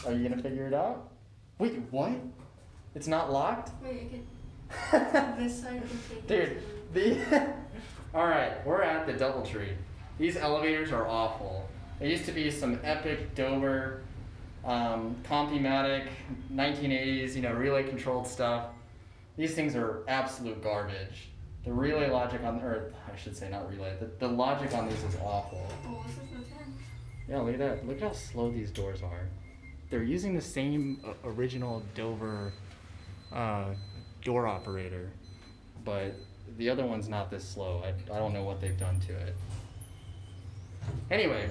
Are you gonna figure it out? Wait, what? It's not locked? Wait, I can. This side can take Dude, the. Alright, we're at the Doubletree. These elevators are awful. There used to be some epic Dover, Comp-matic, 1980s, relay controlled stuff. These things are absolute garbage. The relay logic on, or I should say not relay, the logic on these is awful. Oh, this is the 10. Yeah, look at that. Look at how slow these doors are. They're using the same original Dover door operator, but the other one's not this slow. I don't know what they've done to it. Anyway,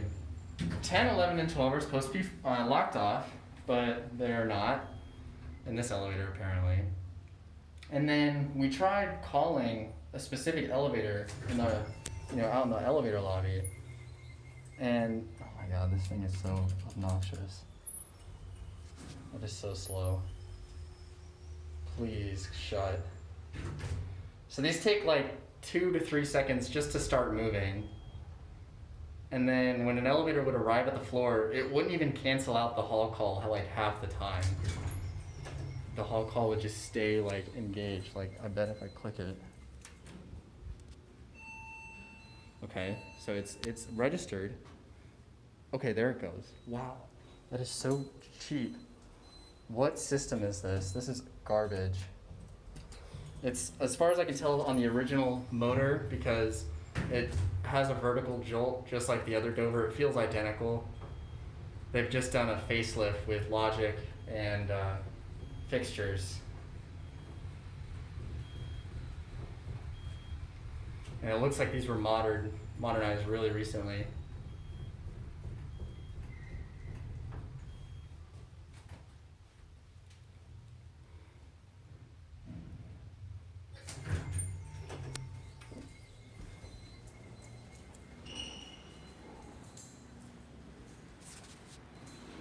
10, 11, and 12 are supposed to be locked off, but they're not in this elevator apparently. And then we tried calling a specific elevator in the, out in the elevator lobby, and oh my god, this thing is so obnoxious. It is so slow. Please shut. So these take like 2 to 3 seconds just to start moving. And then when an elevator would arrive at the floor, it wouldn't even cancel out the hall call like half the time. The hall call would just stay like engaged. Like I bet if I click it. Okay, so it's registered. Okay, there it goes. Wow, that is so cheap. What system is this? This is garbage. It's, as far as I can tell, on the original motor because it has a vertical jolt just like the other Dover. It feels identical. They've just done a facelift with logic and fixtures. And it looks like these were modernized really recently.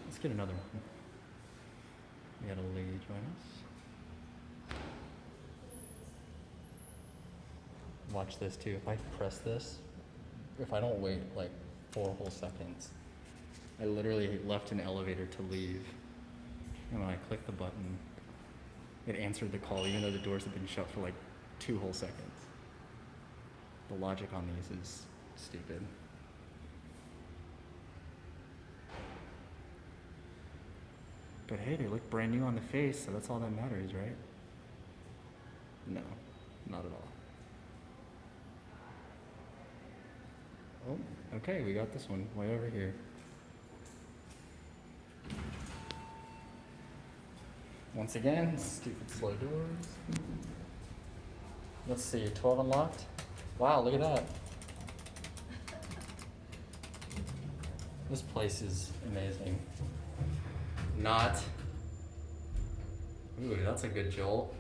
Let's get another one. We got a lady join us. Watch this too. If I press this, if I don't wait like 4 whole seconds, I literally left an elevator to leave. And when I click the button, it answered the call even though the doors have been shut for like 2 whole seconds. The logic on these is stupid. But hey, they look brand new on the face, so that's all that matters, right? No, not at all. Oh, okay, we got this one way over here. Once again, stupid slow doors. Let's see, 12 unlocked. Wow, look at that. This place is amazing. Not. Ooh, that's a good jolt.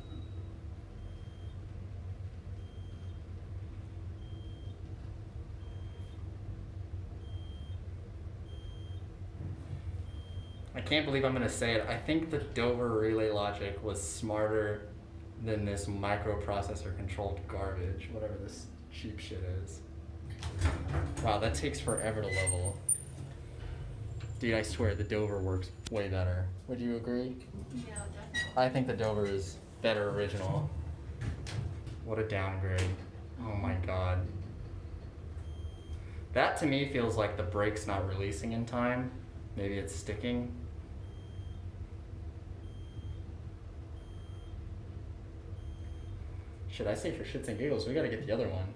I can't believe I'm gonna say it. I think the Dover relay logic was smarter than this microprocessor controlled garbage, whatever this cheap shit is. Wow, that takes forever to level. Dude, I swear the Dover works way better. Would you agree? Yeah, definitely. I think the Dover is better original. What a downgrade. Oh my god. That to me feels like the brake's not releasing in time. Maybe it's sticking. Should I say for shits and giggles, we gotta get the other one.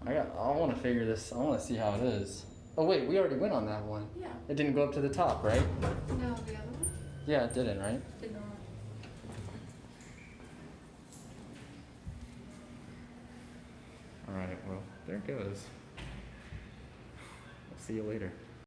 I wanna figure this, I wanna see how it is. Oh wait, we already went on that one. Yeah. It didn't go up to the top, right? No, the other one? Yeah, it didn't, right? Did not. Alright, well, there it goes. I'll see you later.